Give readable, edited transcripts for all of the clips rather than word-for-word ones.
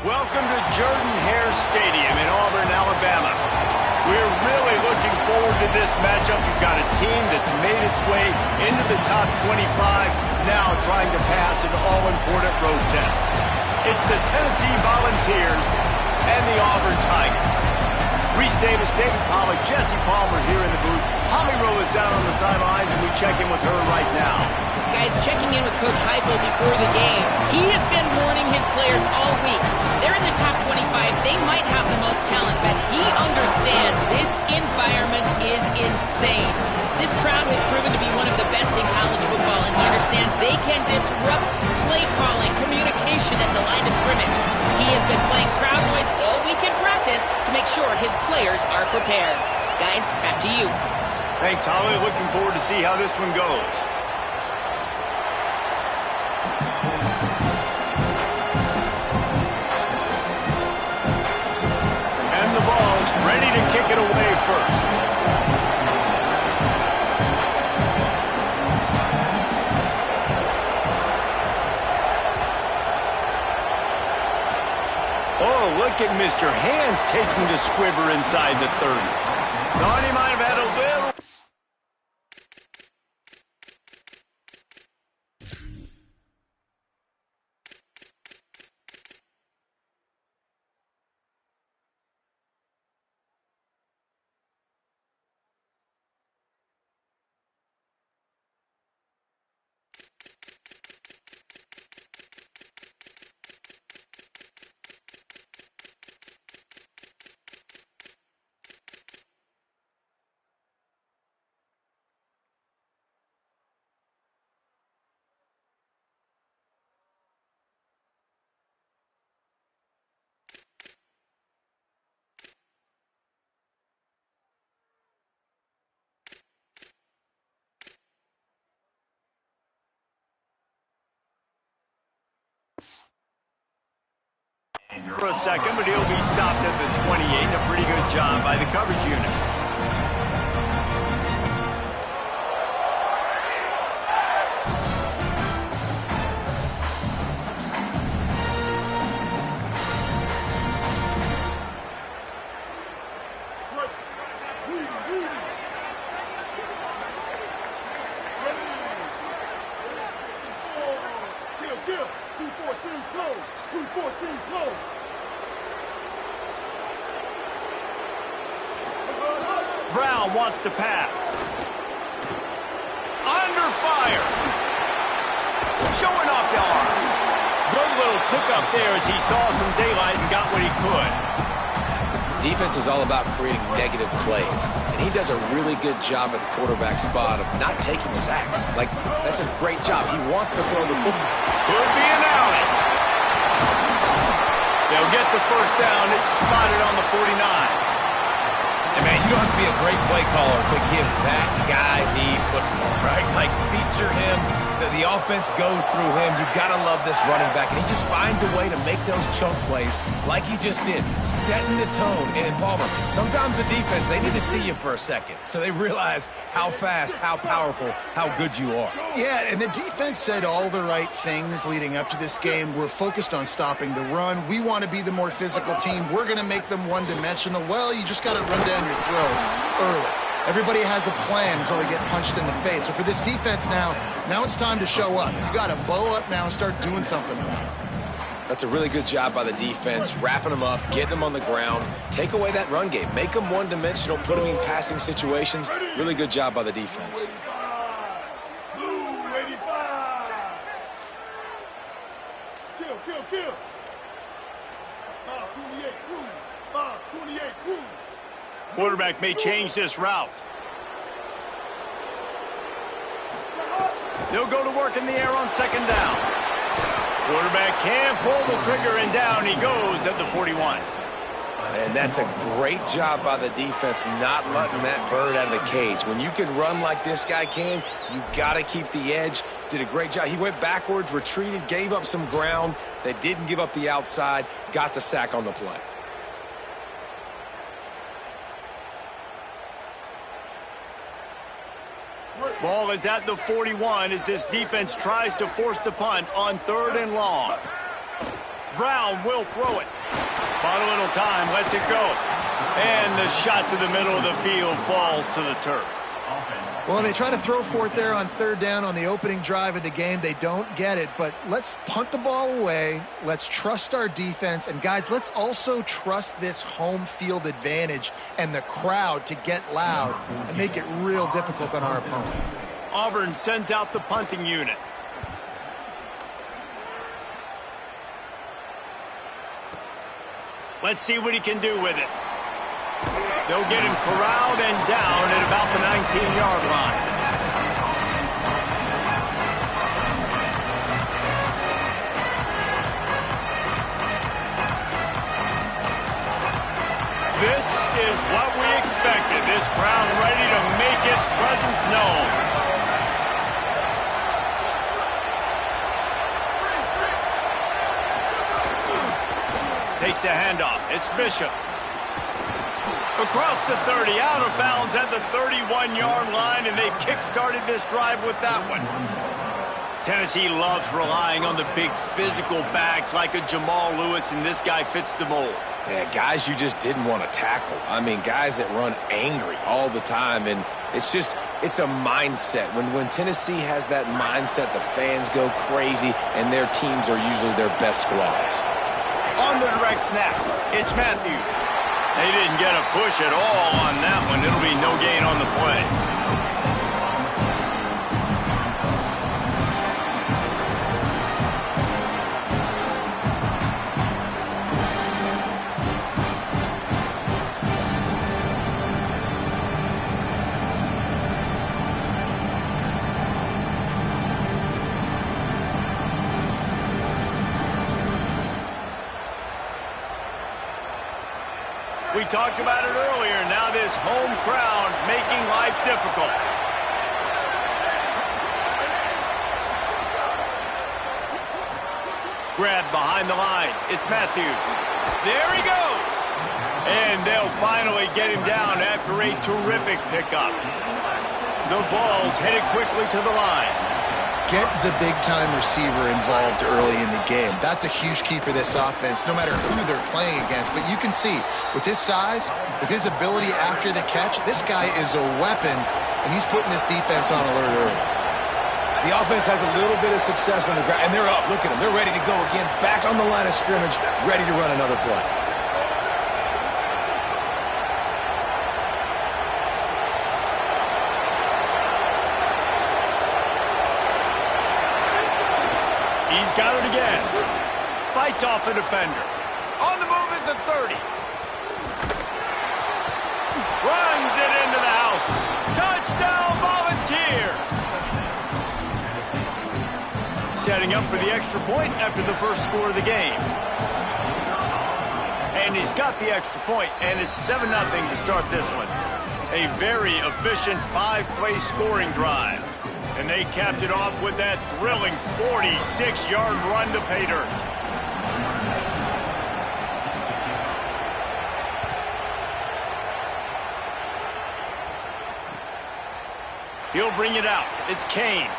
Welcome to Jordan-Hare Stadium in Auburn, Alabama. We're really looking forward to this matchup. You've got a team that's made its way into the top 25, now trying to pass an all-important road test. It's the Tennessee Volunteers and the Auburn Tigers. Reese Davis, David Pollack, Jesse Palmer here in the booth. Holly Rowe is down on the sidelines, and we check in with her right now. Guys, checking in with Coach Heupel before the game. He has been warning his players all week. They're in the top 25. They might have the most talent, but he understands this environment is insane. This crowd has proven to be one of the best in college football, and he understands they can disrupt play calling, communication at the line of scrimmage. He has been playing crowd noise all week in practice to make sure his players are prepared. Guys, back to you. Thanks, Holly. Looking forward to see how this one goes. And the ball's ready to kick it away first. Oh, look at Mr. Hands taking the squibber inside the 30. Thought he might have had a little... For a second, but he'll be stopped at the 28. A pretty good job by the coverage unit. Brown wants to pass. Under fire. Showing off the arms. Good little pickup there as he saw some daylight and got what he could. Defense is all about creating negative plays, and he does a really good job at the quarterback spot of not taking sacks. Like, that's a great job. He wants to throw the football. Could be an alley. They'll get the first down. It's spotted on the 49. And man, you don't have to be a great play caller to give that guy the football, right? Like, feature him. The offense goes through him. You've got to love this running back. And he just finds a way to make those chunk plays like he just did, setting the tone. And Palmer, sometimes the defense, they need to see you for a second so they realize how fast, how powerful, how good you are. Yeah, and the defense said all the right things leading up to this game. We're focused on stopping the run. We want to be the more physical team. We're going to make them one-dimensional. Well, you just got to run down your throat early. Everybody has a plan until they get punched in the face. So for this defense now it's time to show up. You got to bow up now and start doing something about it. That's a really good job by the defense, wrapping them up, getting them on the ground, take away that run game, make them one-dimensional, put them in passing situations. Really good job by the defense. Kill. 528 Cruz. 528 Cruz. Quarterback may change this route. They'll go to work in the air on second down. Quarterback can pull the trigger, and down he goes at the 41. And that's a great job by the defense not letting that bird out of the cage. When you can run like this guy can, you got to keep the edge. Did a great job. He went backwards, retreated, gave up some ground. They didn't give up the outside, got the sack on the play. Ball is at the 41 as this defense tries to force the punt on 3rd and long. Brown will throw it. Bought a little time, lets it go. And the shot to the middle of the field falls to the turf. Well, they try to throw for it there on third down on the opening drive of the game. They don't get it, but let's punt the ball away. Let's trust our defense. And, guys, let's also trust this home field advantage and the crowd to get loud and make it real difficult on our opponent. Auburn sends out the punting unit. Let's see what he can do with it. They'll get him corralled and down at about the 19-yard line. This is what we expected. This crowd ready to make its presence known. Takes the handoff. It's Bishop. Across the 30, out of bounds at the 31-yard line, and they kick-started this drive with that one. Tennessee loves relying on the big physical backs like a Jamal Lewis, and this guy fits the mold. Yeah, guys you just didn't want to tackle. I mean, guys that run angry all the time, and it's a mindset. When Tennessee has that mindset, the fans go crazy, and their teams are usually their best squads. On the direct snap, it's Matthews. They didn't get a push at all on that one. It'll be no gain on the play. We talked about it earlier. Now this home crowd making life difficult. Grab behind the line. It's Matthews. There he goes. And they'll finally get him down after a terrific pickup. The Vols headed quickly to the line. Get the big-time receiver involved early in the game. That's a huge key for this offense, no matter who they're playing against. But you can see, with his size, with his ability after the catch, this guy is a weapon, and he's putting this defense on alert early. The offense has a little bit of success on the ground, and they're up. Look at them. They're ready to go again, back on the line of scrimmage, ready to run another play. He's got it again. Fights off a defender. On the move is the 30. Runs it into the house. Touchdown, Volunteers. Setting up for the extra point after the first score of the game. And he's got the extra point, and it's 7-0 to start this one. A very efficient 5-play scoring drive. And they capped it off with that thrilling 46-yard run to pay dirt. He'll bring it out. It's Kane.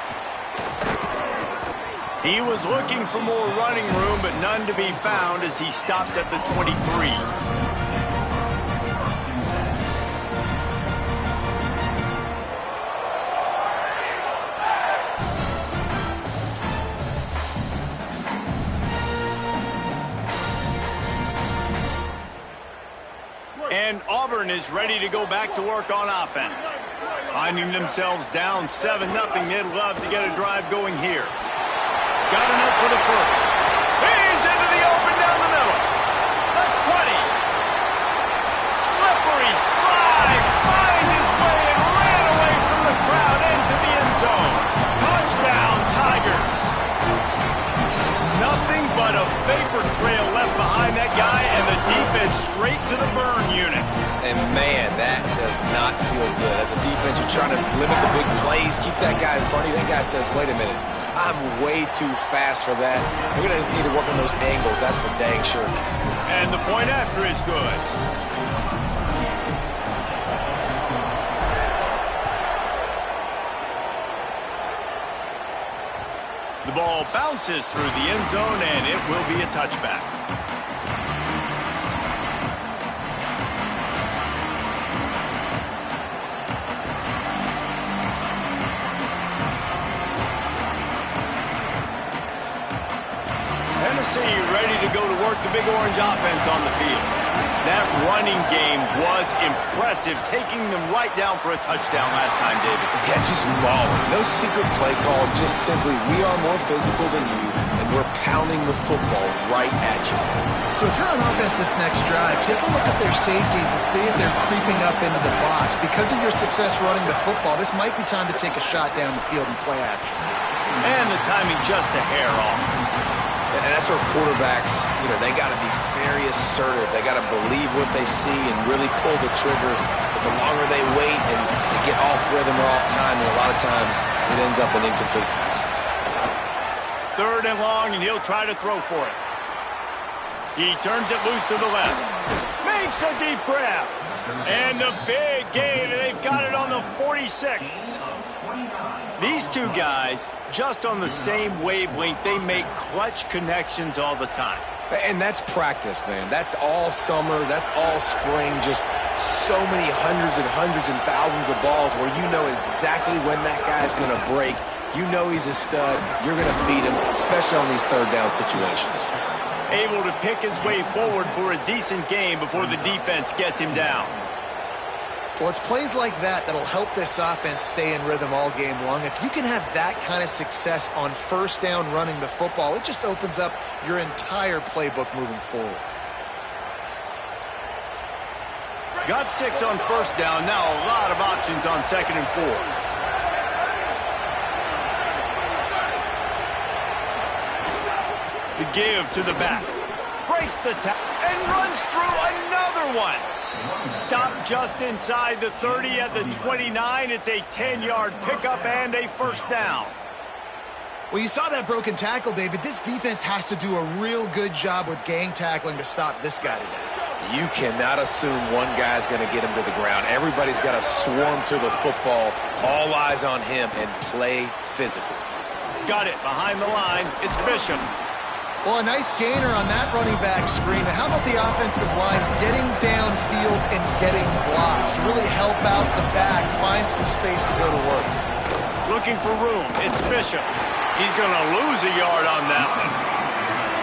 He was looking for more running room, but none to be found as he stopped at the 23. And Auburn is ready to go back to work on offense. Finding themselves down 7-0, they'd love to get a drive going here. Got enough for the first. He's into the open down the middle. The 20. Slippery slide. Find his way and ran away from the crowd into the end zone. Touchdown, Tigers. Nothing but a vapor trail left behind that guy, and the defense straight to the burn unit. And, man, that does not feel good. As a defense, you're trying to limit the big plays, keep that guy in front of you. That guy says, wait a minute, I'm way too fast for that. We're going to just need to work on those angles. That's for dang sure. And the point after is good. The ball bounces through the end zone, and it will be a touchback. see, ready to go to work the Big Orange offense on the field. That running game was impressive, taking them right down for a touchdown last time, David. Yeah, just mauling. Those secret play calls just simply, we are more physical than you, and we're pounding the football right at you. So if you're on offense this next drive, take a look at their safeties and see if they're creeping up into the box. Because of your success running the football, this might be time to take a shot down the field and play action. And the timing just a hair off. And that's where quarterbacks, they got to be very assertive. They got to believe what they see and really pull the trigger. But the longer they wait and they get off rhythm or off time, and a lot of times it ends up in incomplete passes. 3rd and long, and he'll try to throw for it. He turns it loose to the left. Makes a deep grab. And the big gain, and they've got it on the 46. These two guys, just on the same wavelength, they make clutch connections all the time. And that's practice, man. That's all summer. That's all spring. Just so many hundreds and thousands of balls where you know exactly when that guy's going to break. You know he's a stud. You're going to feed him, especially on these 3rd down situations. Able to pick his way forward for a decent game before the defense gets him down. Well, it's plays like that that'll help this offense stay in rhythm all game long. If you can have that kind of success on 1st down running the football, it just opens up your entire playbook moving forward. Got 6 on 1st down. Now a lot of options on 2nd and 4. The give to the back. Breaks the tackle and runs through another one. Stop just inside the 30 at the 29. It's a 10-yard pickup and a 1st down. Well, you saw that broken tackle, David. This defense has to do a real good job with gang tackling to stop this guy today. You cannot assume one guy's going to get him to the ground. Everybody's got to swarm to the football, all eyes on him, and play physical. Got it behind the line. It's Bishop. Well, a nice gainer on that running back screen. Now, how about the offensive line getting downfield and getting blocks to really help out the back, find some space to go to work? Looking for room. It's Bishop. He's going to lose a yard on that one.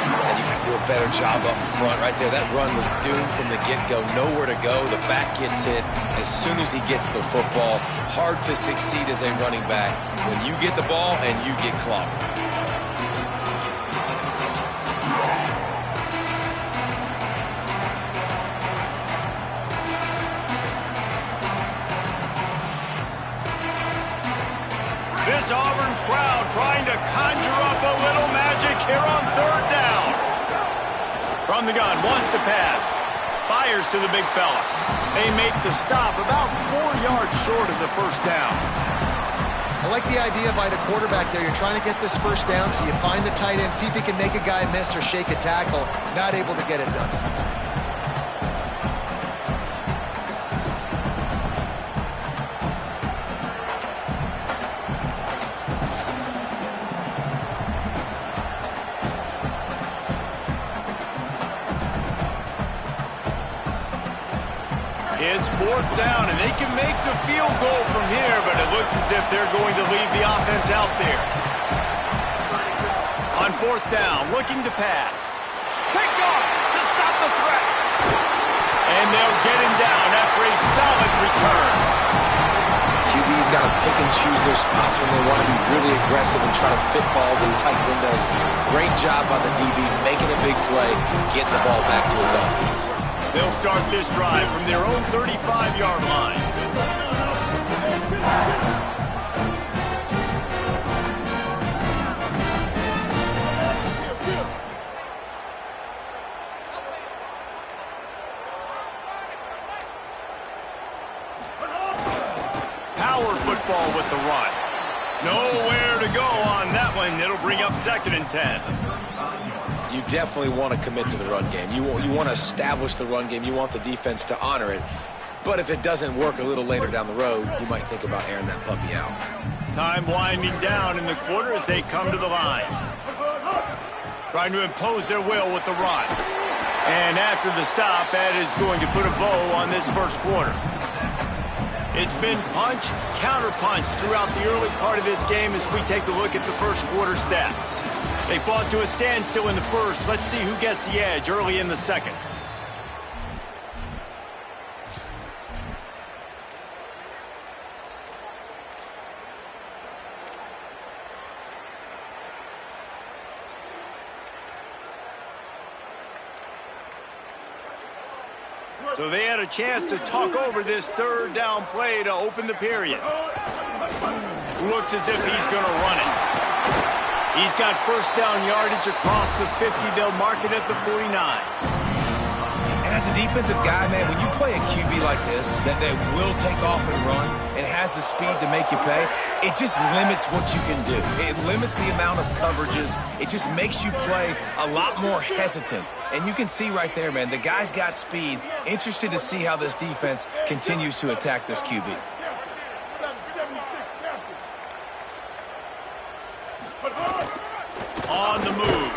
And you got to do a better job up front right there. That run was doomed from the get-go. Nowhere to go. The back gets hit as soon as he gets the football. Hard to succeed as a running back when you get the ball and you get clobbered. This Auburn crowd trying to conjure up a little magic here on 3rd down. From the gun, wants to pass. Fires to the big fella. They make the stop about 4 yards short of the 1st down. I like the idea by the quarterback there. You're trying to get this 1st down, so you find the tight end, see if he can make a guy miss or shake a tackle. Not able to get it done. It's 4th down, and they can make the field goal from here, but it looks as if they're going to leave the offense out there. On 4th down, looking to pass. Picked off to stop the threat. And they'll get him down after a solid return. QB's got to pick and choose their spots when they want to be really aggressive and try to fit balls in tight windows. Great job by the DB, making a big play, getting the ball back to its offense. They'll start this drive from their own 35-yard line. Power football with the run. Nowhere to go on that one. It'll bring up 2nd and 10. You definitely want to commit to the run game. You want to establish the run game. You want the defense to honor it. But if it doesn't work a little later down the road, you might think about airing that puppy out. Time winding down in the quarter as they come to the line. Trying to impose their will with the run. And after the stop, that is going to put a bow on this 1st quarter. It's been punch, counter punch throughout the early part of this game as we take a look at the 1st quarter stats. They fought to a standstill in the first. Let's see who gets the edge early in the second. So they had a chance to talk over this third down play to open the period. Looks as if he's going to run it. He's got first down yardage across the 50. They'll mark it at the 49. And as a defensive guy, man, when you play a QB like this, that will take off and run and has the speed to make you pay, it just limits what you can do. It limits the amount of coverages. It just makes you play a lot more hesitant. And you can see right there, man, the guy's got speed. Interested to see how this defense continues to attack this QB. On the move.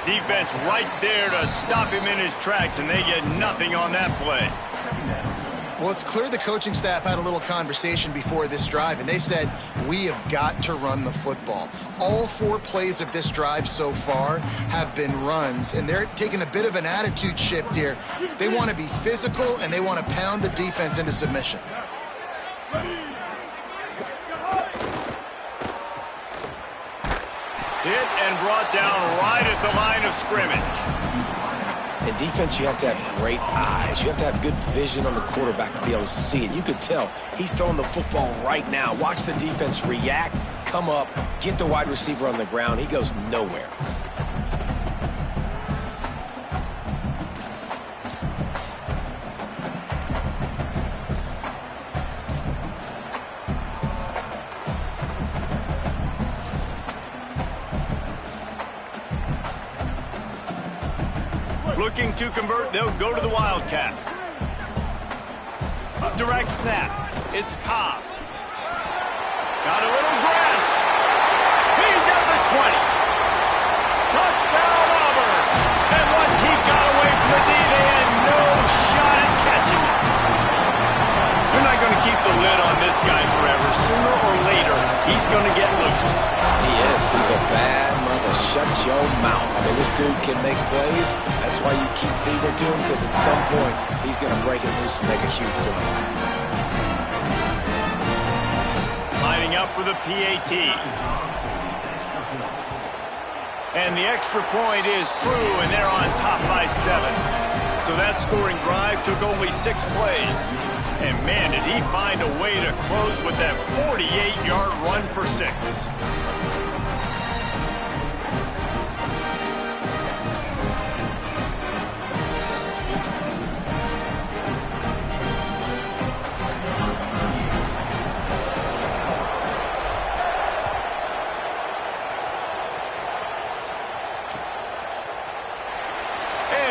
Defense right there to stop him in his tracks, and they get nothing on that play. Well, it's clear the coaching staff had a little conversation before this drive, and they said, we have got to run the football. All 4 plays of this drive so far have been runs, and they're taking a bit of an attitude shift here. They want to be physical, and they want to pound the defense into submission. Hit and brought down right at the line of scrimmage. In defense, you have to have great eyes. You have to have good vision on the quarterback to be able to see it. You could tell he's throwing the football right now. Watch the defense react, come up, get the wide receiver on the ground. He goes nowhere. Looking to convert, they'll go to the Wildcat. Direct snap. It's Cobb. Got a little grass. He's at the 20. Touchdown, Auburn. And once he got away from the D, they had no shot at catching him. They're not going to keep the lid on this guy forever. Sooner or later, he's going to get loose. He is. He's a bad mother. Shut your mouth. I mean, this dude can make plays. That's why you keep feeding it to him, because at some point, he's going to break it loose and make a huge play. Lining up for the PAT. And the extra point is true, and they're on top by 7. So that scoring drive took only 6 plays. And man, did he find a way to close with that 48-yard run for 6.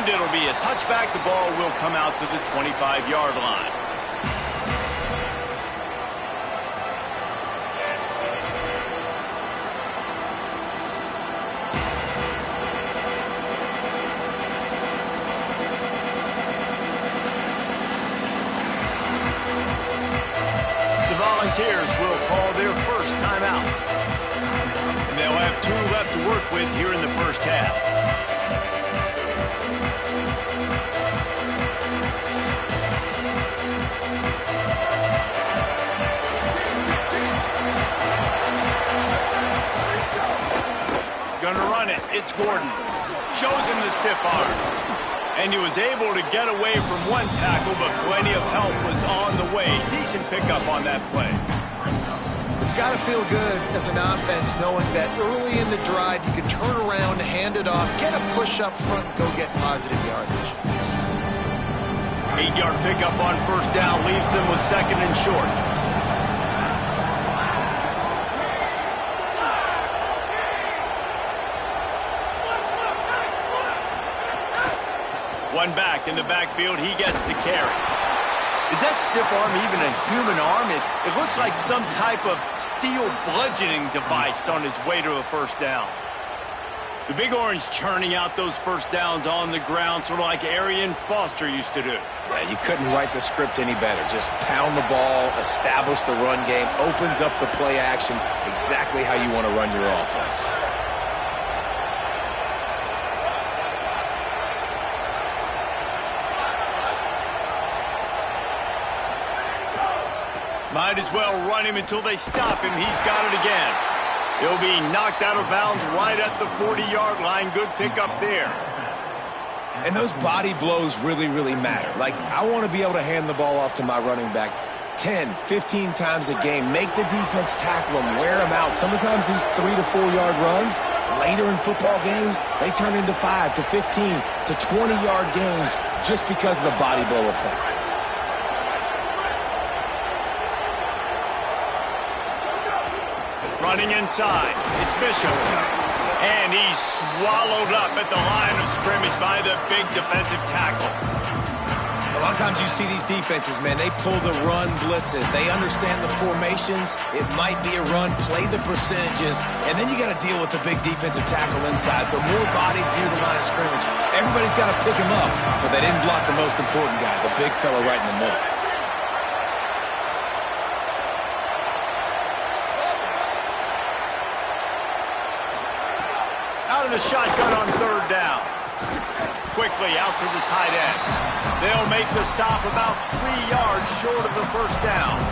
And it'll be a touchback. The ball will come out to the 25-yard line. The Volunteers will call their first timeout. And they'll have 2 left to work with here in the first half. Gonna run it. It's Gordon. Shows him the stiff arm. And he was able to get away from one tackle, but plenty of help was on the way. Decent pickup on that play. It's got to feel good as an offense knowing that early in the drive you can turn around, hand it off, get a push up front, and go get positive yardage. 8-yard pickup on first down leaves them with 2nd and short. One back in the backfield, he gets the carry. Is that stiff arm even a human arm? It looks like some type of steel bludgeoning device on his way to a first down. The Big Orange churning out those first downs on the ground, sort of like Arian Foster used to do. Yeah, you couldn't write the script any better. Just pound the ball, establish the run game, opens up the play action, exactly how you want to run your offense. Might as well run him until they stop him. He's got it again. He'll be knocked out of bounds right at the 40-yard line. Good pickup there. And those body blows really, really matter. Like, I want to be able to hand the ball off to my running back 10, 15 times a game. Make the defense tackle them, wear them out. Sometimes these 3 to 4 yard runs, later in football games, they turn into 5 to 15 to 20-yard gains just because of the body blow effect. Running inside, it's Bishop. And he's swallowed up at the line of scrimmage by the big defensive tackle. A lot of times you see these defenses, man, they pull the run blitzes. They understand the formations. It might be a run, play the percentages, and then you got to deal with the big defensive tackle inside. So more bodies near the line of scrimmage. Everybody's got to pick him up, but they didn't block the most important guy, the big fella right in the middle. Out of the shotgun on third down. Quickly out to the tight end. They'll make the stop about 3 yards short of the first down.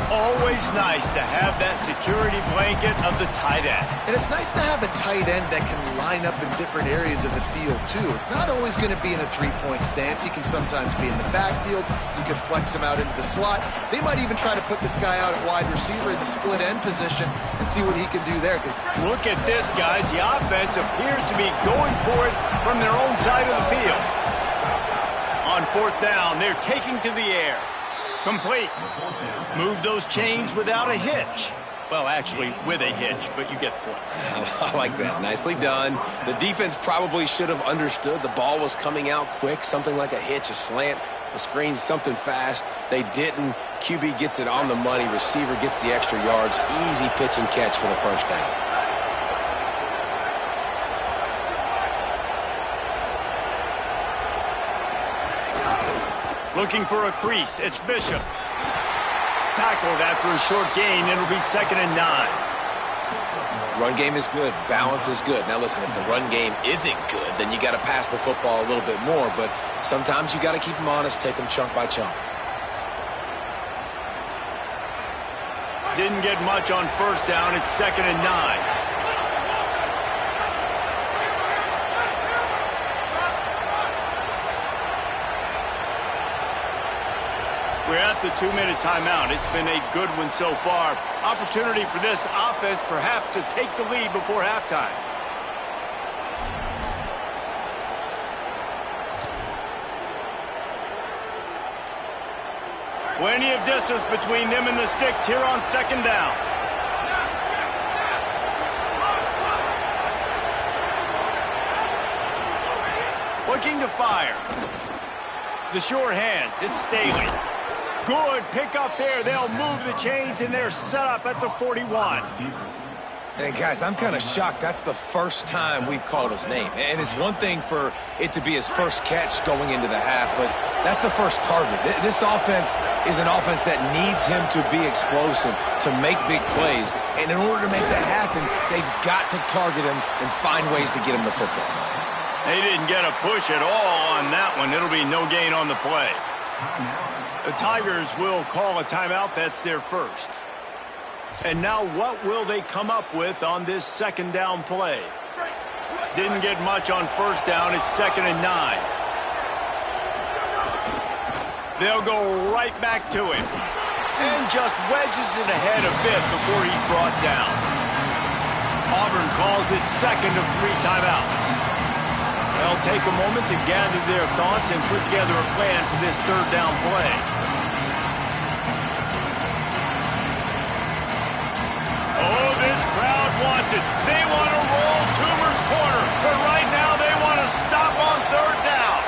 Always nice to have that security blanket of the tight end. And it's nice to have a tight end that can line up in different areas of the field, too. It's not always going to be in a three-point stance. He can sometimes be in the backfield. You could flex him out into the slot. They might even try to put this guy out at wide receiver in the split end position and see what he can do there. Look at this, guys. The offense appears to be going for it from their own side of the field. On fourth down, they're taking to the air. Complete. Move those chains without a hitch. Well, actually, with a hitch, but you get the point. I like that. Nicely done. The defense probably should have understood the ball was coming out quick, something like a hitch, a slant, a screen, something fast. They didn't. QB gets it on the money. Receiver gets the extra yards. Easy pitch and catch for the first down. Looking for a crease. It's Bishop. Tackled after a short gain. It'll be 2nd and 9. Run game is good. Balance is good. Now, listen, if the run game isn't good, then you got to pass the football a little bit more. But sometimes you got to keep them honest, take them chunk by chunk. Didn't get much on first down. It's 2nd and 9. We're at the 2-minute timeout. It's been a good one so far. Opportunity for this offense perhaps to take the lead before halftime. Plenty of distance between them and the sticks here on 2nd down. Looking to fire. The sure hands. It's Staley. Good pick up there. They'll move the chains, and they're set up at the 41. And guys, I'm kind of shocked. That's the first time we've called his name. And it's one thing for it to be his first catch going into the half, but that's the first target. This offense is an offense that needs him to be explosive, to make big plays. And in order to make that happen, they've got to target him and find ways to get him the football. They didn't get a push at all on that one. It'll be no gain on the play. The Tigers will call a timeout. That's their first. And now what will they come up with on this 2nd down play? Didn't get much on first down. It's 2nd and 9. They'll go right back to him. And just wedges it ahead a bit before he's brought down. Auburn calls it 2nd of 3 timeouts. They'll take a moment to gather their thoughts and put together a plan for this 3rd down play. Oh, this crowd wants it. They want to roll Toomer's corner, but right now they want to stop on 3rd down.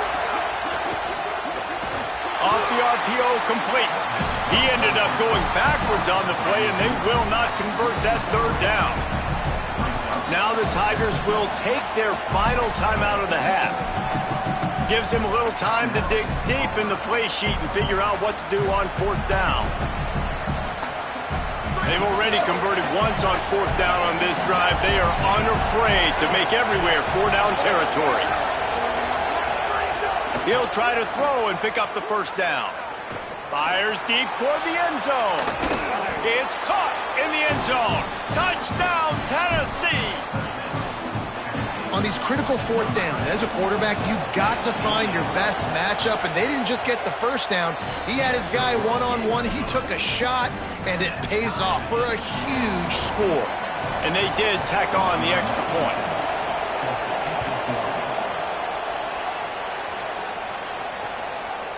Off the RPO, complete. He ended up going backwards on the play, and they will not convert that 3rd down. Now the Tigers will take their final timeout of the half. Gives him a little time to dig deep in the play sheet and figure out what to do on 4th down. They've already converted once on 4th down on this drive. They are unafraid to make everywhere 4-down territory. He'll try to throw and pick up the 1st down. Fires deep toward the end zone. It's caught in the end zone. Touchdown, Tennessee. On these critical fourth downs, as a quarterback, you've got to find your best matchup, and they didn't just get the first down. He had his guy one-on-one. He took a shot, and it pays off for a huge score. And they did tack on the extra point.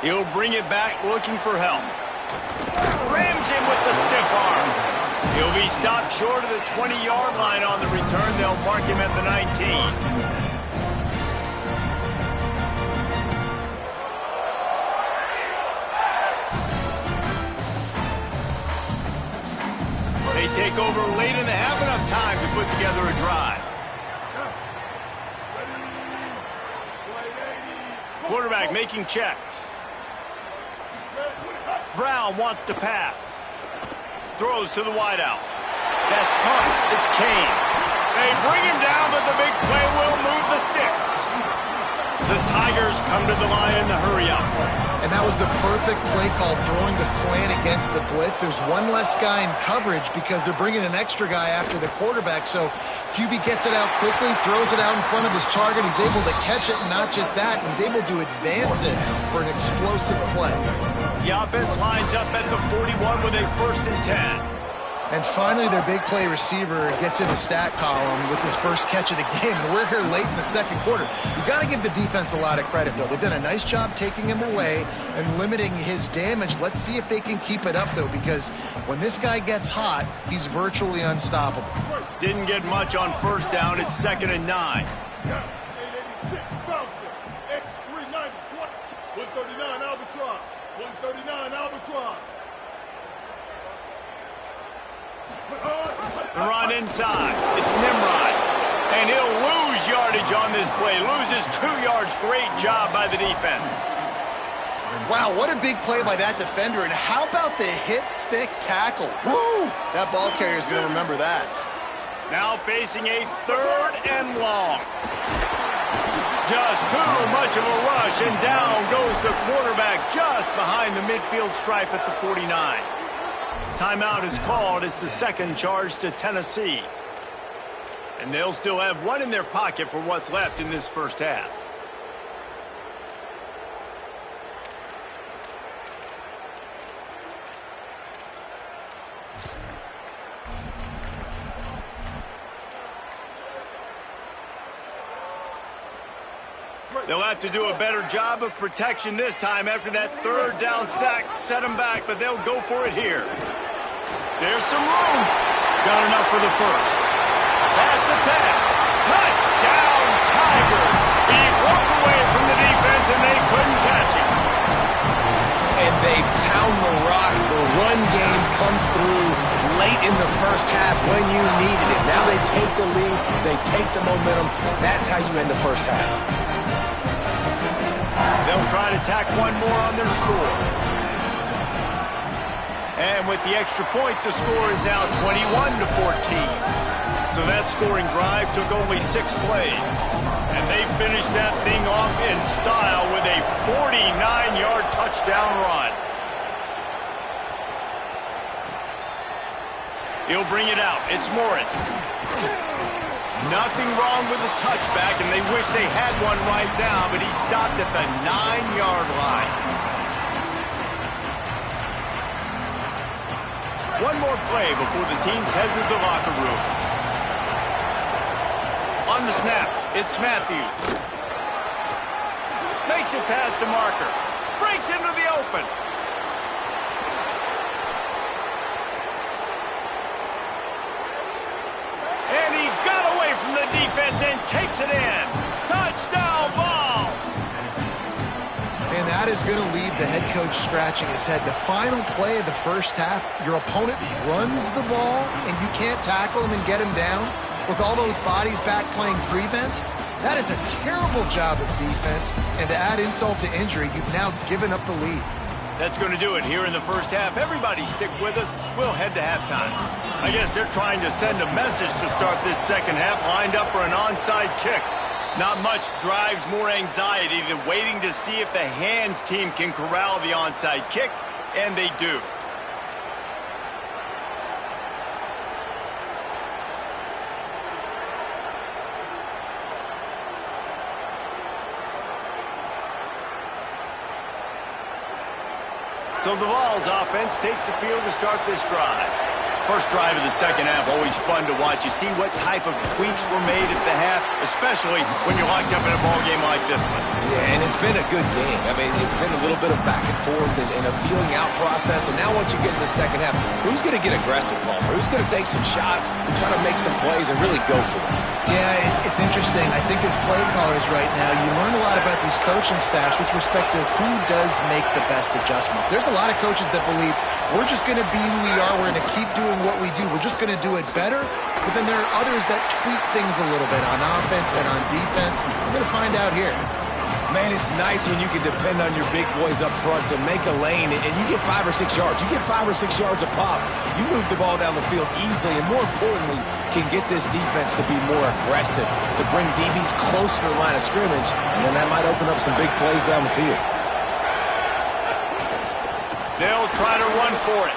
He'll bring it back looking for help. Rams him with the stiff arm. He'll be stopped short of the 20-yard line on the return. They'll mark him at the 19. They take over late and they have enough time to put together a drive. Quarterback making checks. Brown wants to pass. Throws to the wideout. That's caught. It's Kane. They bring him down, but the big play will move the sticks. The Tigers come to the line in the hurry-up. And that was the perfect play call, throwing the slant against the blitz. There's one less guy in coverage because they're bringing an extra guy after the quarterback. So QB gets it out quickly, throws it out in front of his target. He's able to catch it, and not just that, he's able to advance it for an explosive play. The offense lines up at the 41 with a 1st and 10. And finally, their big play receiver gets in the stat column with his first catch of the game. And we're here late in the second quarter. You got to give the defense a lot of credit, though. They've done a nice job taking him away and limiting his damage. Let's see if they can keep it up, though, because when this guy gets hot, he's virtually unstoppable. Didn't get much on 1st down. It's 2nd and 9. 139 Albatross. 139 Albatross. The run inside. It's Nimrod. And he'll lose yardage on this play. Loses 2 yards. Great job by the defense. Wow, what a big play by that defender. And how about the hit stick tackle? Woo! That ball carrier is going to remember that. Now facing a 3rd and long. Just too much of a rush, and down goes the quarterback just behind the midfield stripe at the 49. Timeout is called. It's the 2nd charge to Tennessee. And they'll still have one in their pocket for what's left in this first half. They'll have to do a better job of protection this time after that 3rd down sack set them back, but they'll go for it here. There's some room. Got enough for the 1st. Pass to Tenn. Touchdown, Tigers. He broke away from the defense, and they couldn't catch him. And they pound the rock. The run game comes through late in the first half when you needed it. Now they take the lead. They take the momentum. That's how you end the first half. They'll try to tack one more on their score. And with the extra point, the score is now 21-14. So that scoring drive took only 6 plays. And they finished that thing off in style with a 49-yard touchdown run. He'll bring it out. It's Morris. Nothing wrong with the touchback, and they wish they had one right now, but he stopped at the 9-yard line. One more play before the teams head to the locker rooms. On the snap, it's Matthews. Makes it past the marker. Breaks into the open. And he got away from the defense and takes it in. Touchdown, Vols! And that is going to leave the head coach scratching his head. The final play of the first half, your opponent runs the ball, and you can't tackle him and get him down with all those bodies back playing prevent. That is a terrible job of defense, and to add insult to injury, you've now given up the lead. That's going to do it here in the first half. Everybody stick with us. We'll head to halftime. I guess they're trying to send a message to start this second half, lined up for an onside kick. Not much drives more anxiety than waiting to see if the hands team can corral the onside kick. and they do. So the Vols offense takes the field to start this drive. First drive of the second half, always fun to watch. You see what type of tweaks were made at the half, especially when you're locked up in a ball game like this one. Yeah, and it's been a good game. I mean, it's been a little bit of back and forth and a feeling out process. And now once you get in the second half, who's going to get aggressive, Palmer? Who's going to take some shots, try to make some plays, and really go for it? Yeah, it's interesting. I think as play callers right now, you learn a lot about these coaching staffs with respect to who does make the best adjustments. There's a lot of coaches that believe we're just going to be who we are. We're going to keep doing what we do. We're just going to do it better. But then there are others that tweak things a little bit on offense and on defense. We're going to find out here. Man, it's nice when you can depend on your big boys up front to make a lane, and you get 5 or 6 yards. You get 5 or 6 yards a pop. You move the ball down the field easily, and more importantly, can get this defense to be more aggressive, to bring DBs closer to the line of scrimmage, and then that might open up some big plays down the field. They'll try to run for it.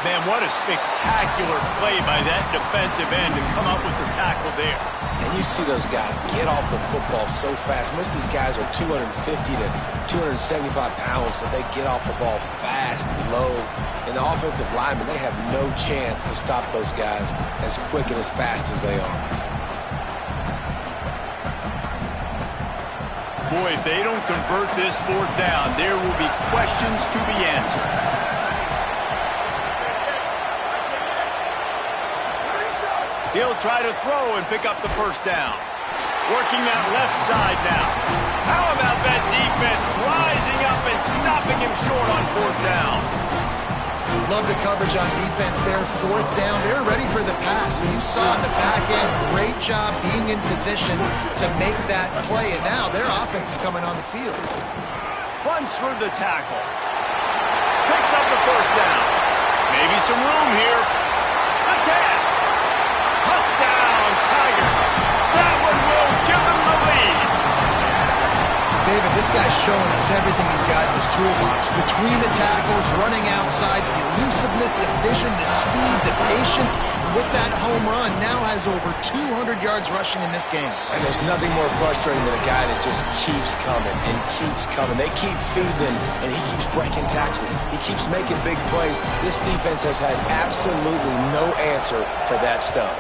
Man, what a spectacular play by that defensive end to come up with the tackle there. And you see those guys get off the football so fast. Most of these guys are 250 to 275 pounds, but they get off the ball fast, low. And the offensive linemen, they have no chance to stop those guys as quick and as fast as they are. Boy, if they don't convert this fourth down, there will be questions to be answered. He'll try to throw and pick up the first down. Working that left side now. How about that defense rising up and stopping him short on fourth down? Love the coverage on defense there. Fourth down, they're ready for the pass. And you saw in the back end, great job being in position to make that play. And now their offense is coming on the field. Runs through the tackle. Picks up the first down. Maybe some room here. Attack! Touchdown, Tigers! That one will give them the lead. David, this guy's showing us everything he's got in his toolbox. Between the tackles, running outside, the elusiveness, the vision, the speed, the patience. With that home run, now has over 200 yards rushing in this game. And there's nothing more frustrating than a guy that just keeps coming and keeps coming. They keep feeding him, and he keeps breaking tackles. He keeps making big plays. This defense has had absolutely no answer for that stud.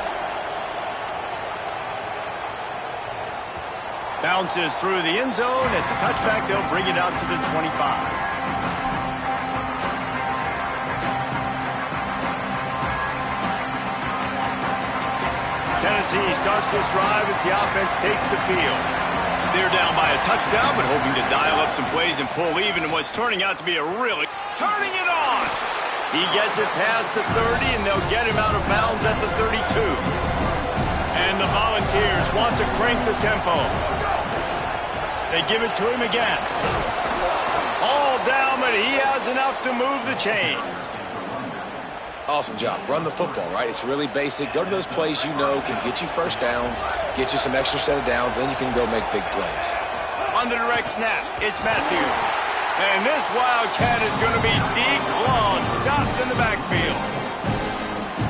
Bounces through the end zone. It's a touchback. They'll bring it out to the 25. Tennessee starts this drive as the offense takes the field. They're down by a touchdown, but hoping to dial up some plays and pull even in what's turning out to be a really turning it on. He gets it past the 30, and they'll get him out of bounds at the 32. And the Volunteers want to crank the tempo. They give it to him again. All down, but he has enough to move the chains. Awesome job. Run the football, right? It's really basic. Go to those plays you know can get you first downs, get you some extra set of downs, then you can go make big plays. On the direct snap, it's Matthews. And this Wildcat is going to be declawed, stopped in the backfield.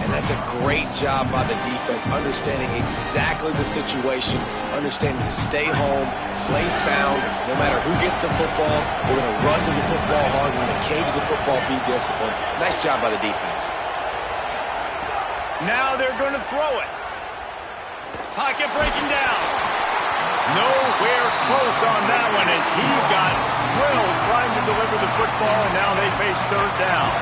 And that's a great job by the defense, understanding exactly the situation, understanding to stay home, play sound, no matter who gets the football. We're going to run to the football hard. We're going to cage the football, be disciplined. Nice job by the defense. Now they're going to throw it. Pocket breaking down. Nowhere close on that one as he got drilled trying to deliver the football, and now they face third down.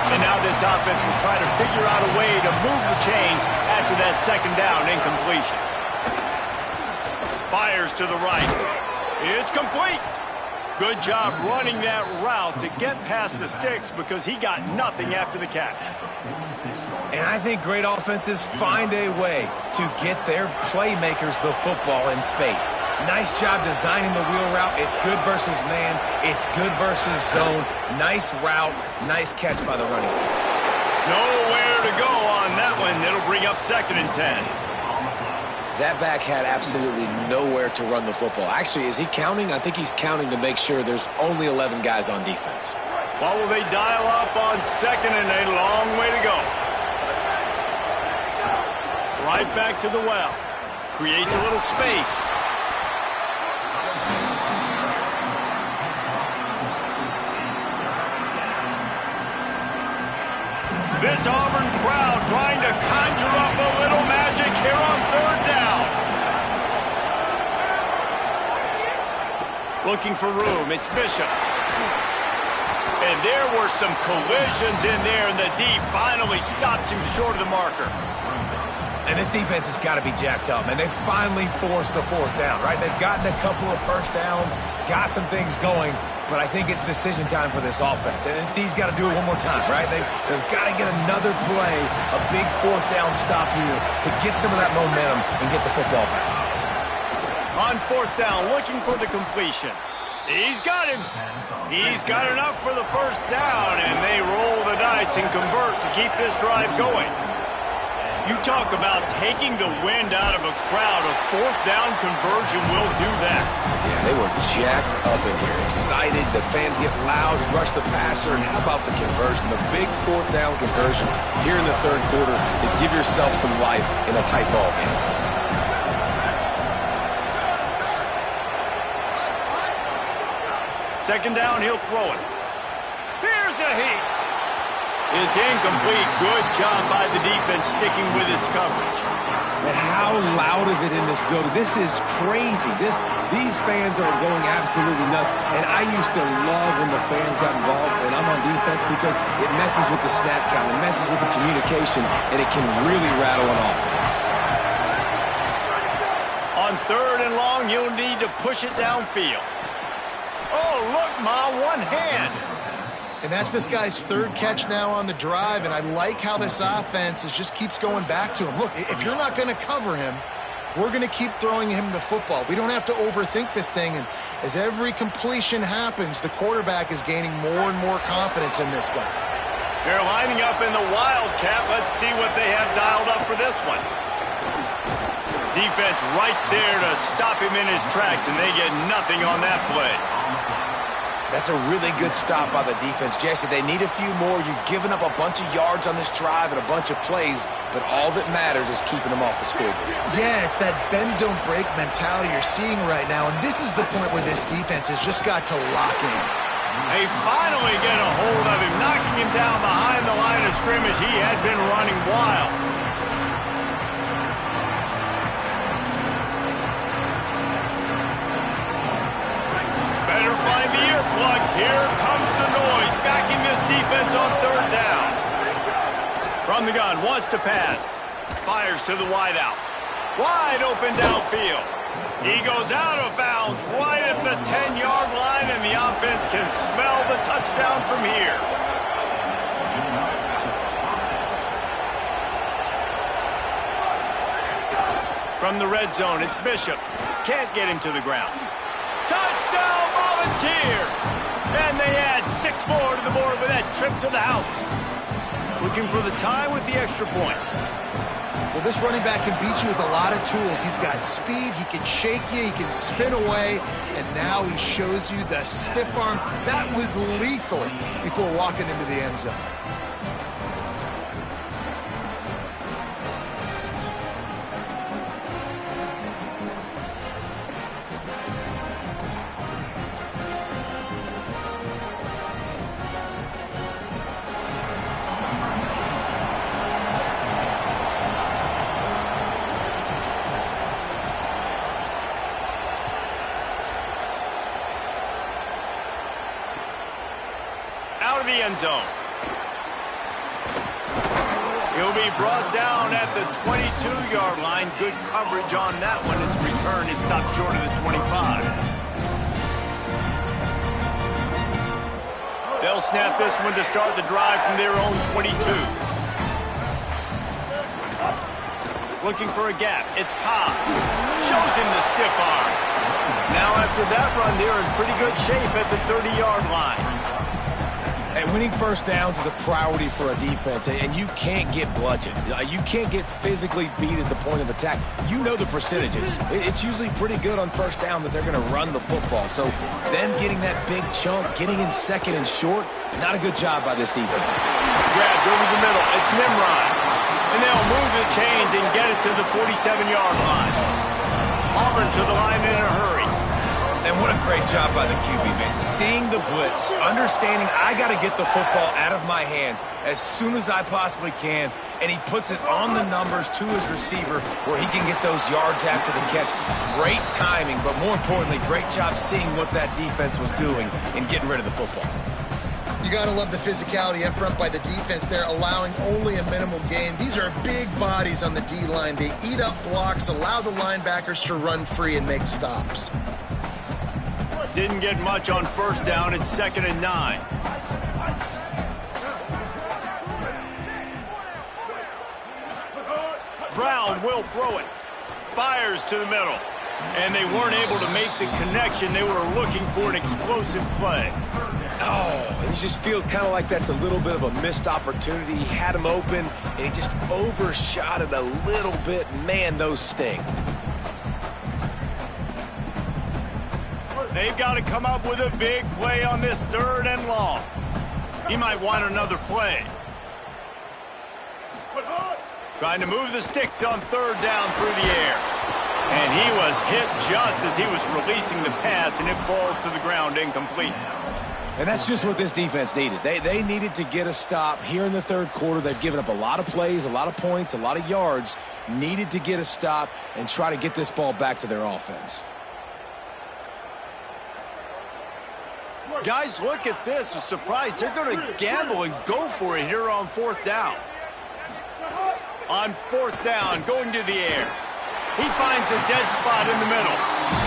And now this offense will try to figure out a way to move the chains after that second down incompletion. Fires to the right. It's complete. Good job running that route to get past the sticks because he got nothing after the catch. And I think great offenses find a way to get their playmakers the football in space. Nice job designing the wheel route. It's good versus man. It's good versus zone. Nice route. Nice catch by the running back. Nowhere to go on that one. It'll bring up 2nd and 10. That back had absolutely nowhere to run the football. Actually, is he counting? I think he's counting to make sure there's only 11 guys on defense. What will they dial up on second and a long way to go? Right back to the well. Creates a little space. This Auburn crowd trying to conjure up a little magic here on third down. Looking for room. It's Bishop. And there were some collisions in there, and the D finally stops him short of the marker. And this defense has got to be jacked up, and they finally forced the fourth down, right? They've gotten a couple of first downs, got some things going, but I think it's decision time for this offense. And this D's got to do it one more time, right? They've got to get another play, a big fourth down stop here to get some of that momentum and get the football back. On fourth down, looking for the completion. He's got him. He's got enough for the first down, and they roll the dice and convert to keep this drive going. You talk about taking the wind out of a crowd. A fourth down conversion will do that. Yeah, they were jacked up in here, excited. The fans get loud, rush the passer, and how about the conversion? The big fourth down conversion here in the third quarter to give yourself some life in a tight ball game. Second down, he'll throw it. Here's a heat. It's incomplete. Good job by the defense sticking with its coverage. And how loud is it in this building? This is crazy. These fans are going absolutely nuts. And I used to love when the fans got involved, and I'm on defense, because it messes with the snap count, it messes with the communication, and it can really rattle an offense. On third and long, you'll need to push it downfield. Oh, look, Ma, one hand. And that's this guy's third catch now on the drive, and I like how this offense just keeps going back to him. Look, if you're not going to cover him, we're going to keep throwing him the football. We don't have to overthink this thing, and as every completion happens, the quarterback is gaining more and more confidence in this guy. They're lining up in the Wildcat. Let's see what they have dialed up for this one. Defense right there to stop him in his tracks, and they get nothing on that play. That's a really good stop by the defense. Jesse, they need a few more. You've given up a bunch of yards on this drive and a bunch of plays, but all that matters is keeping them off the scoreboard. Yeah, it's that bend, don't break mentality you're seeing right now, and this is the point where this defense has just got to lock in. They finally get a hold of him, knocking him down behind the line of scrimmage. He had been running wild. Better find the earplugs. Here comes the noise, backing this defense on third down. From the gun, wants to pass. Fires to the wideout. Wide open downfield. He goes out of bounds right at the 10-yard line, and the offense can smell the touchdown from here. From the red zone, it's Bishop. Can't get him to the ground. Touchdown, Volunteers! And they add 6 more to the board with that trip to the house. Looking for the tie with the extra point. Well, this running back can beat you with a lot of tools. He's got speed, he can shake you, he can spin away, and now he shows you the stiff arm. That was lethal before walking into the end zone. Out of the end zone. He'll be brought down at the 22-yard line. Good coverage on that one. His return is stopped short of the 25. They'll snap this one to start the drive from their own 22. Looking for a gap. It's Cobb. Shows him the stiff arm. Now after that run, they're in pretty good shape at the 30-yard line. And winning first downs is a priority for a defense, and you can't get bludgeoned. You can't get physically beat at the point of attack. You know the percentages. It's usually pretty good on first down that they're going to run the football. So them getting that big chunk, getting in second and short, not a good job by this defense. Grabbed over the middle. It's Nimrod. And they'll move the chains and get it to the 47-yard line. Auburn to the line in a hurry. And what a great job by the QB, man. Seeing the blitz, understanding I got to get the football out of my hands as soon as I possibly can, and he puts it on the numbers to his receiver where he can get those yards after the catch. Great timing, but more importantly, great job seeing what that defense was doing and getting rid of the football. You got to love the physicality up front by the defense. They're allowing only a minimal gain. These are big bodies on the D-line. They eat up blocks, allow the linebackers to run free and make stops. Didn't get much on first down. It's 2nd and 9. Brown will throw it. Fires to the middle. And they weren't able to make the connection. They were looking for an explosive play. Oh, and you just feel kind of like that's a little bit of a missed opportunity. He had him open, and he just overshot it a little bit. Man, those sting. They've got to come up with a big play on this 3rd and long. He might want another play. Trying to move the sticks on 3rd down through the air. And he was hit just as he was releasing the pass, and it falls to the ground incomplete. And that's just what this defense needed. They needed to get a stop here in the 3rd quarter. They've given up a lot of plays, a lot of points, a lot of yards. Needed to get a stop and try to get this ball back to their offense. Guys, look at this. I'm surprised they're going to gamble and go for it here on 4th down. On 4th down, going to the air. He finds a dead spot in the middle.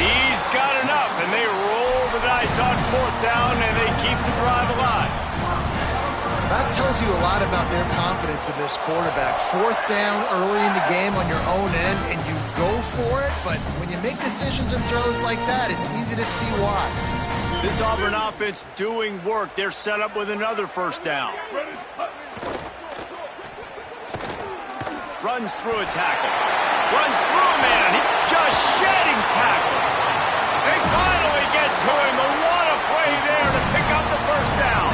He's got enough, and they roll the dice on 4th down, and they keep the drive alive. That tells you a lot about their confidence in this quarterback. 4th down early in the game on your own end, and you go for it, but when you make decisions and throws like that, it's easy to see why. This Auburn offense doing work. They're set up with another 1st down. Runs through a tackle. Runs through a man. He's just shedding tackles. They finally get to him. And what a play there to pick up the 1st down.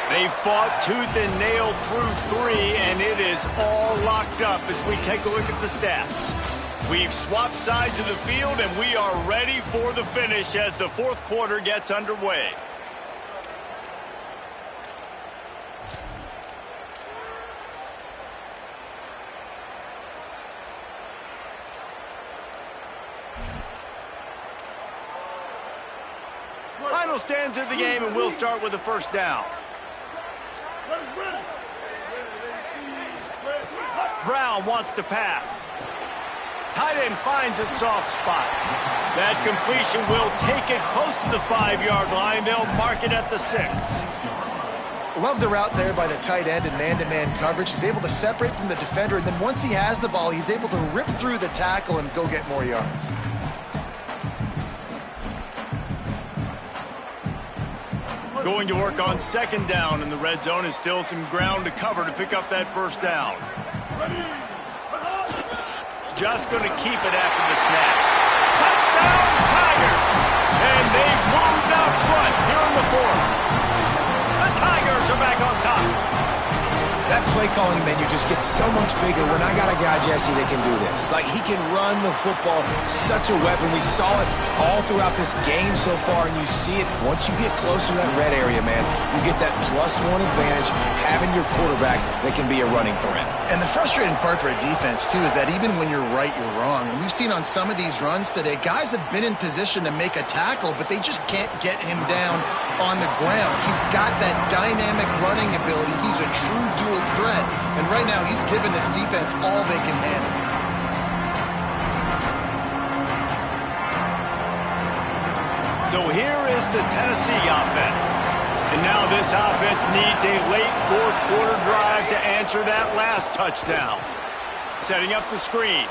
They fought tooth and nail through 3, and it is all locked up as we take a look at the stats. We've swapped sides of the field, and we are ready for the finish as the 4th quarter gets underway. Final stanza of the game, and we'll start with the 1st down. Brown wants to pass. Tight end finds a soft spot. That completion will take it close to the 5-yard line. They'll mark it at the 6. Love the route there by the tight end in man-to-man coverage. He's able to separate from the defender, and then once he has the ball, he's able to rip through the tackle and go get more yards. Going to work on 2nd down in the red zone, is still some ground to cover to pick up that 1st down. Just going to keep it after the snap. Touchdown, Tigers! And they've moved out front here in the 4th. The Tigers are back on top. That play calling menu just gets so much bigger when I got a guy, Jesse, that can do this. Like, he can run the football, such a weapon. We saw it all throughout this game so far, and you see it once you get closer to that red area, man. You get that +1 advantage, having your quarterback that can be a running threat. And the frustrating part for a defense, too, is that even when you're right, you're wrong. And we've seen on some of these runs today, guys have been in position to make a tackle, but they just can't get him down on the ground. He's got that dynamic running ability. He's a true dual threat. And right now, he's given this defense all they can handle. So here is the Tennessee offense. And now this offense needs a late 4th quarter drive to answer that last touchdown. Setting up the screen.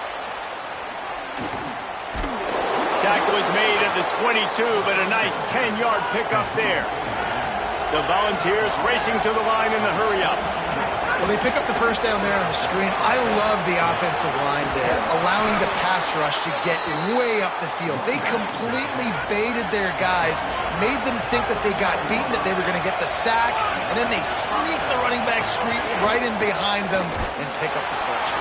Tackle was made at the 22, but a nice 10-yard pickup there. The Volunteers racing to the line in the hurry-up. Well, they pick up the first down there on the screen. I love the offensive line there, allowing the pass rush to get way up the field. They completely baited their guys, made them think that they got beaten, that they were going to get the sack, and then they sneak the running back screen right in behind them and pick up the first.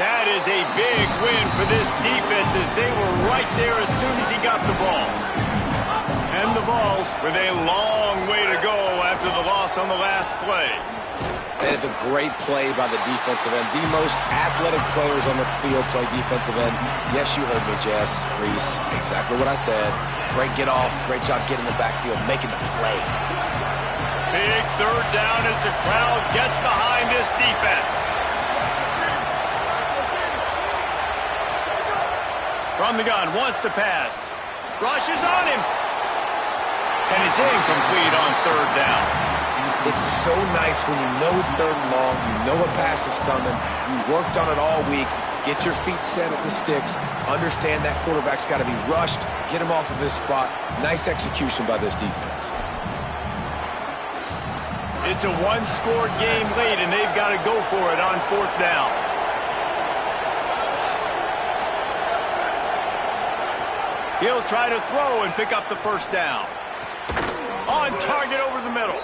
That is a big win for this defense as they were right there as soon as he got the ball. And the Vols with a long way to go after the loss on the last play. That is a great play by the defensive end. The most athletic players on the field play defensive end. Yes, you heard me, Jess, Reese. Exactly what I said. Great get off. Great job getting the backfield, making the play. Big third down as the crowd gets behind this defense. From the gun, wants to pass. Rushes on him. And it's incomplete on third down. It's so nice when you know it's third and long, you know a pass is coming, you worked on it all week, get your feet set at the sticks, understand that quarterback's got to be rushed, get him off of his spot. Nice execution by this defense. It's a one-score game late, and they've got to go for it on fourth down. He'll try to throw and pick up the first down. On target over the middle.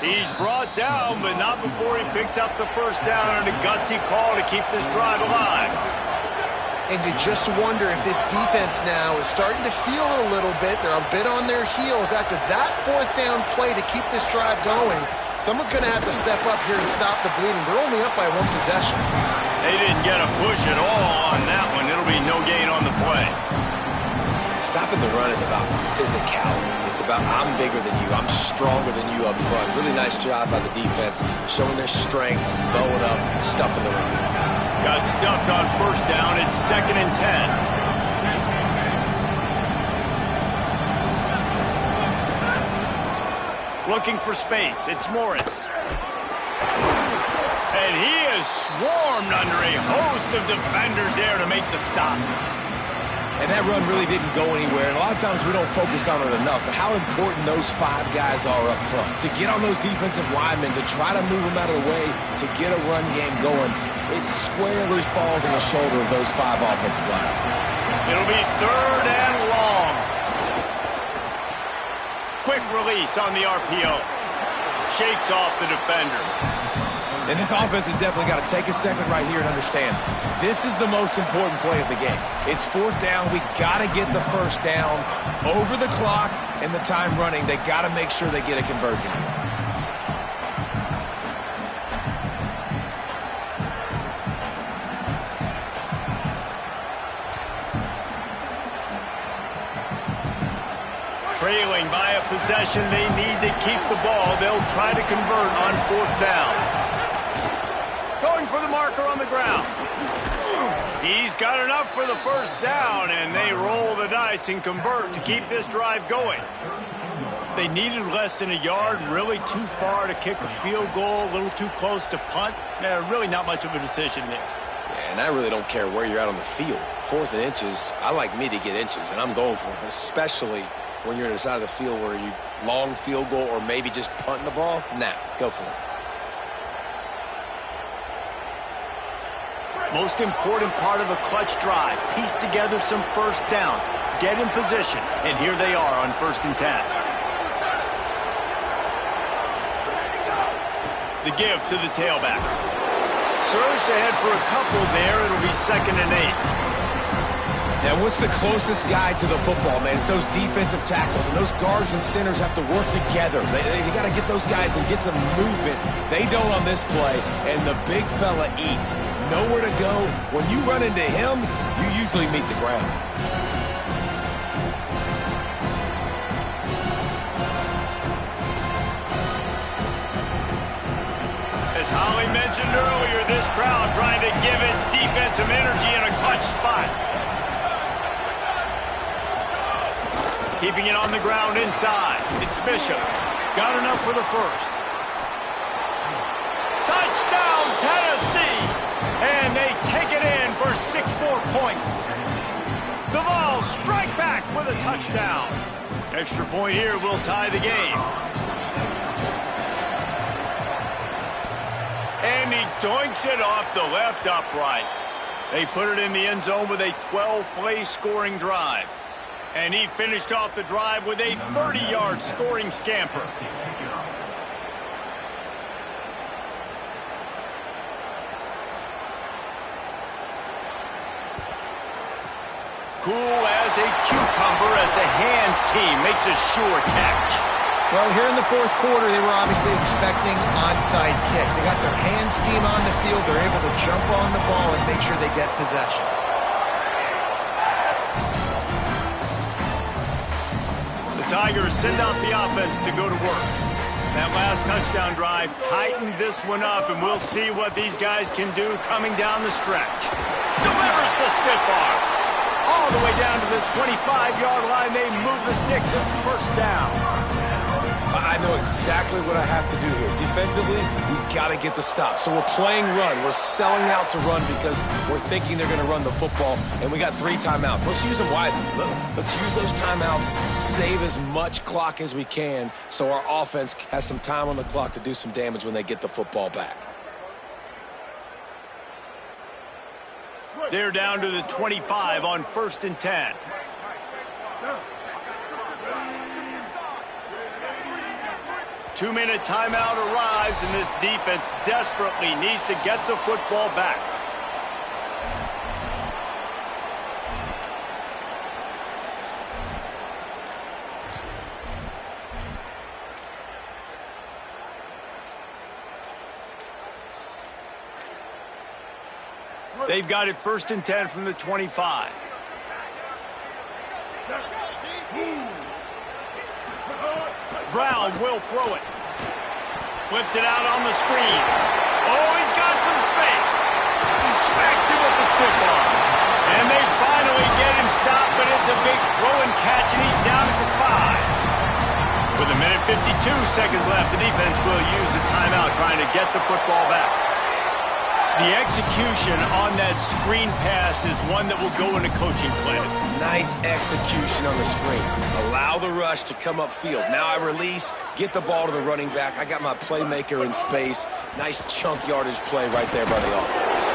He's brought down, but not before he picks up the first down on a gutsy call to keep this drive alive. And you just wonder if this defense now is starting to feel it a little bit. They're a bit on their heels after that fourth down play to keep this drive going. Someone's going to have to step up here and stop the bleeding. They're only up by one possession. They didn't get a push at all on that one. It'll be no gain on the play. Stopping the run is about physicality. It's about I'm bigger than you, I'm stronger than you up front. Really nice job by the defense, showing their strength, bowing up, stuffing the run. Got stuffed on first down. It's 2nd and 10. Looking for space. It's Morris. And he is swarmed under a host of defenders there to make the stop. And that run really didn't go anywhere. And a lot of times we don't focus on it enough, but how important those 5 guys are up front. To get on those defensive linemen, to try to move them out of the way, to get a run game going, it squarely falls on the shoulder of those 5 offensive linemen. It'll be 3rd and long. Quick release on the RPO. Shakes off the defender. And this offense has definitely got to take a second right here and understand this is the most important play of the game. It's 4th down. We got to get the first down over the clock and the time running. They got to make sure they get a conversion here. Trailing by a possession, they need to keep the ball. They'll try to convert on 4th down. Going for the marker on the ground. He's got enough for the first down, and they roll the dice and convert to keep this drive going. They needed less than a yard, really too far to kick a field goal, a little too close to punt. Really not much of a decision there. Yeah, and I really don't care where you're at on the field. 4th and inches, I like me to get inches, and I'm going for it, but especially when you're on the side of the field where you long field goal or maybe just punting the ball. Nah, go for it. Most important part of a clutch drive, piece together some first downs, get in position, and here they are on 1st and 10. The give to the tailback. Surged ahead for a couple there. It'll be 2nd and 8. Now, what's the closest guy to the football, man? It's those defensive tackles, and those guards and centers have to work together. They got to get those guys and get some movement. They don't on this play, and the big fella eats. Nowhere to go. When you run into him, you usually meet the ground. As Holly mentioned earlier, this crowd trying to give its defense some energy in a clutch spot. Keeping it on the ground inside. It's Bishop. Got enough for the first. Touchdown, Tennessee! And they take it in for 6 more points. The Vols strike back with a touchdown. Extra point here will tie the game. And he doinks it off the left upright. They put it in the end zone with a 12-play scoring drive. And he finished off the drive with a 30-yard scoring scamper. Cool as a cucumber as the hands team makes a sure catch. Well, here in the fourth quarter, they were obviously expecting onside kick. They got their hands team on the field. They're able to jump on the ball and make sure they get possession. The Tigers send out the offense to go to work. That last touchdown drive tightened this one up, and we'll see what these guys can do coming down the stretch. Delivers the stiff arm. All the way down to the 25-yard line. They move the sticks. It's first down. I know exactly what I have to do here. Defensively, we've got to get the stop. So we're playing run. We're selling out to run because we're thinking they're going to run the football, and we got 3 timeouts. Let's use them wisely. Let's use those timeouts, save as much clock as we can so our offense has some time on the clock to do some damage when they get the football back. They're down to the 25 on 1st and 10. Two-minute timeout arrives, and this defense desperately needs to get the football back. They've got it 1st and 10 from the 25. Brown will throw it. Flips it out on the screen. Oh, he's got some space. He smacks him with the stiff arm. And they finally get him stopped, but it's a big throw and catch, and he's down at the 5. With a minute 52 seconds left, the defense will use a timeout trying to get the football back. The execution on that screen pass is one that will go in a coaching clinic. Nice execution on the screen. Allow the rush to come upfield. Now I release, get the ball to the running back. I got my playmaker in space. Nice chunk yardage play right there by the offense.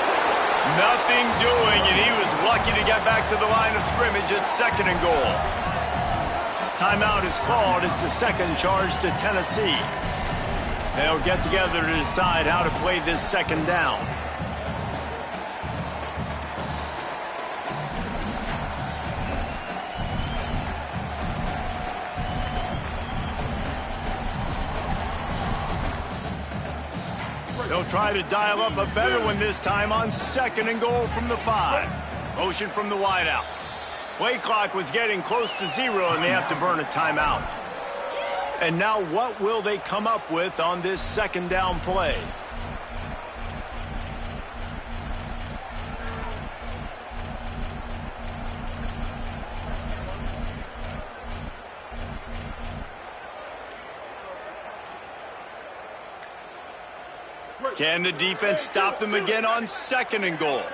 Nothing doing, and he was lucky to get back to the line of scrimmage at 2nd and goal. Timeout is called. It's the second charge to Tennessee. They'll get together to decide how to play this 2nd down. They'll try to dial up a better one this time on 2nd and goal from the 5. Motion from the wideout. Play clock was getting close to 0, and they have to burn a timeout. And now what will they come up with on this 2nd down play? Can the defense stop them again on 2nd and goal?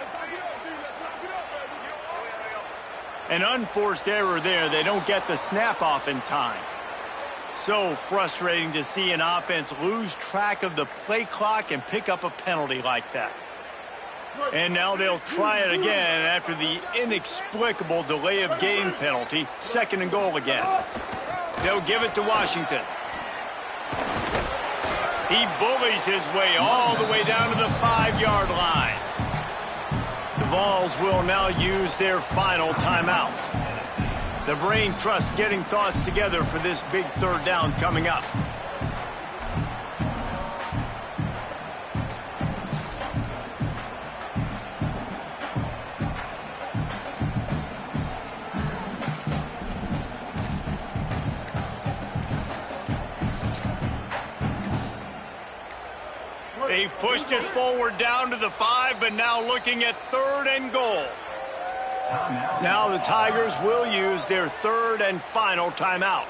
An unforced error there. They don't get the snap off in time. So frustrating to see an offense lose track of the play clock and pick up a penalty like that. And now they'll try it again after the inexplicable delay of game penalty. 2nd and goal again. They'll give it to Washington. He bullies his way all the way down to the 5-yard line. The Vols will now use their final timeout. The brain trust getting thoughts together for this big 3rd down coming up. They've pushed it forward down to the 5, but now looking at 3rd and goal. Now the Tigers will use their 3rd and final timeout.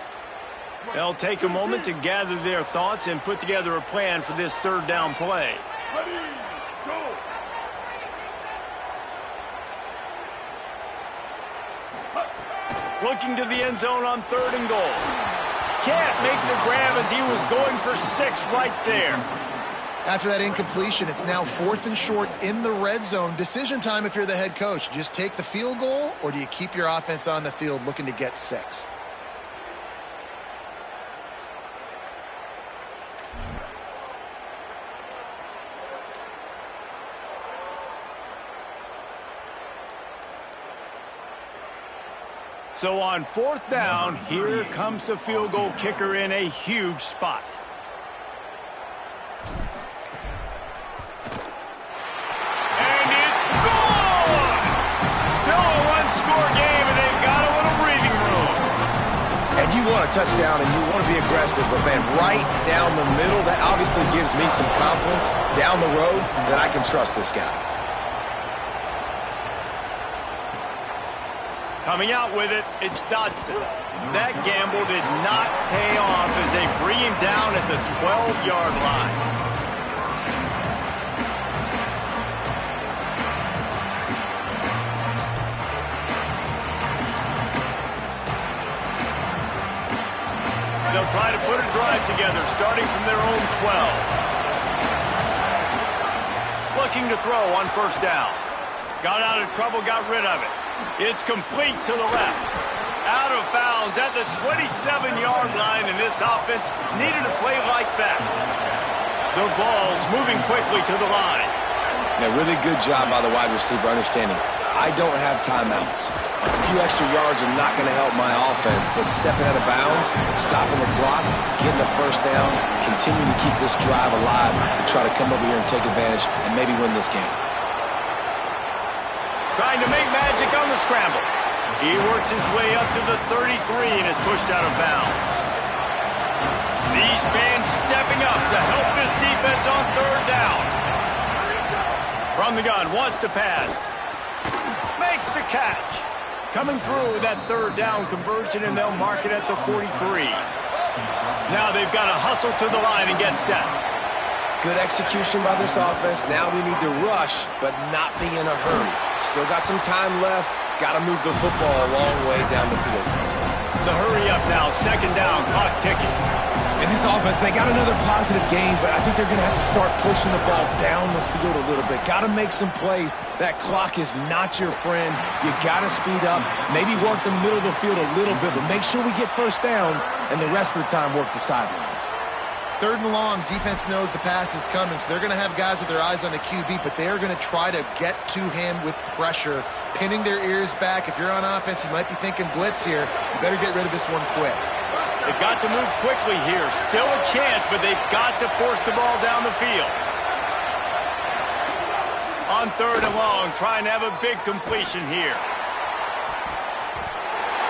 They'll take a moment to gather their thoughts and put together a plan for this 3rd down play. Ready, go. looking to the end zone on 3rd and goal. Can't make the grab as he was going for 6 right there. After that incompletion, it's now 4th and short in the red zone. Decision time if you're the head coach. Just take the field goal, or do you keep your offense on the field looking to get 6? So on 4th down, here comes the field goal kicker in a huge spot. And it's good! Still a one-score game, and they've got a little breathing room. And you want a touchdown, and you want to be aggressive, but, man, right down the middle, that obviously gives me some confidence down the road that I can trust this guy. Coming out with it, it's Dodson. That gamble did not pay off as they bring him down at the 12-yard line. They'll try to put a drive together, starting from their own 12. Looking to throw on 1st down. Got out of trouble, got rid of it. It's complete to the left. Out of bounds at the 27-yard line, and this offense needed a play like that. The Vols moving quickly to the line. Now, really good job by the wide receiver understanding I don't have timeouts. A few extra yards are not going to help my offense, but stepping out of bounds, stopping the clock, getting the 1st down, continuing to keep this drive alive to try to come over here and take advantage and maybe win this game. Trying to make magic on the scramble. He works his way up to the 33 and is pushed out of bounds. These fans stepping up to help this defense on 3rd down. From the gun, wants to pass. Makes the catch. Coming through that 3rd down conversion, and they'll mark it at the 43. Now they've got to hustle to the line and get set. Good execution by this offense. Now we need to rush, but not be in a hurry. Still got some time left. Got to move the football a long way down the field. The hurry up now, 2nd down, clock ticking. In this offense, they got another positive game, but I think they're going to have to start pushing the ball down the field a little bit. Got to make some plays. That clock is not your friend. You got to speed up, maybe work the middle of the field a little bit, but make sure we get 1st downs, and the rest of the time work the sidelines. 3rd and long, defense knows the pass is coming, so they're going to have guys with their eyes on the QB, but they are going to try to get to him with pressure, pinning their ears back. If you're on offense, you might be thinking blitz here. You better get rid of this one quick. They've got to move quickly here. Still a chance, but they've got to force the ball down the field. On 3rd and long, trying to have a big completion here.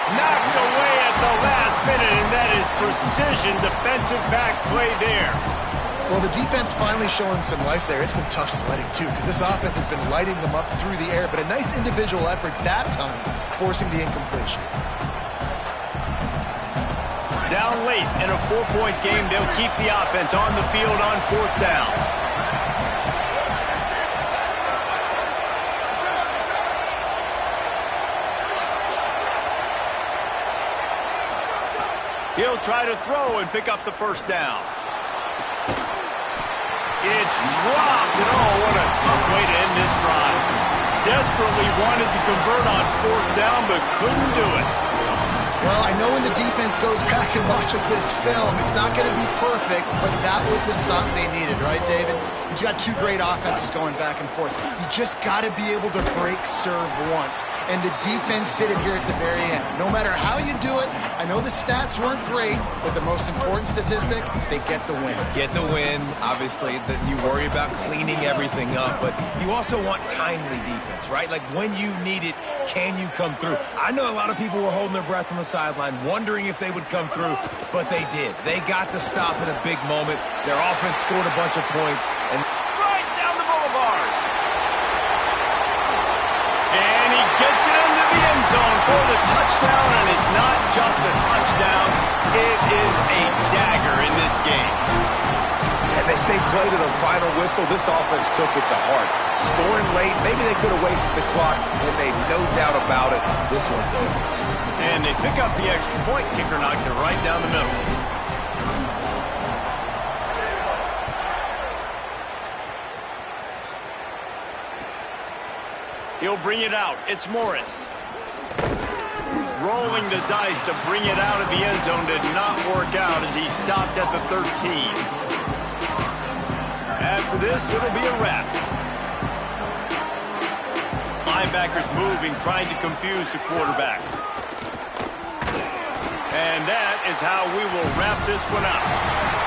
Knocked away at the last minute, and that is precision defensive back play there. Well, the defense finally showing some life there. It's been tough sledding, too, because this offense has been lighting them up through the air, but a nice individual effort that time, forcing the incompletion. Down late in a 4-point game, they'll keep the offense on the field on 4th down. He'll try to throw and pick up the 1st down. It's dropped, and oh, what a tough way to end this drive. Desperately wanted to convert on 4th down, but couldn't do it. Well, I know when the defense goes back and watches this film, it's not going to be perfect, but that was the stop they needed, right, David? You've got 2 great offenses going back and forth. You just got to be able to break serve once, and the defense did it here at the very end. No matter how you do it, I know the stats weren't great, but the most important statistic, they get the win. Get the win. Obviously, that you worry about cleaning everything up, but you also want timely defense, right? Like when you need it, can you come through? I know a lot of people were holding their breath on the sideline, wondering if they would come through, but they did. They got the stop in a big moment. Their offense scored a bunch of points, and right down the boulevard. And he gets it into the end zone for the touchdown, and it's not just a touchdown. It is a dagger in this game. And they say play to the final whistle. This offense took it to heart. Scoring late, maybe they could have wasted the clock. They made no doubt about it. This one's over. And they pick up the extra point. Kicker knocked it right down the middle. He'll bring it out. It's Morris. Rolling the dice to bring it out of the end zone did not work out as he stopped at the 13. After this, it'll be a wrap. Linebackers moving, trying to confuse the quarterback. And that is how we will wrap this one up.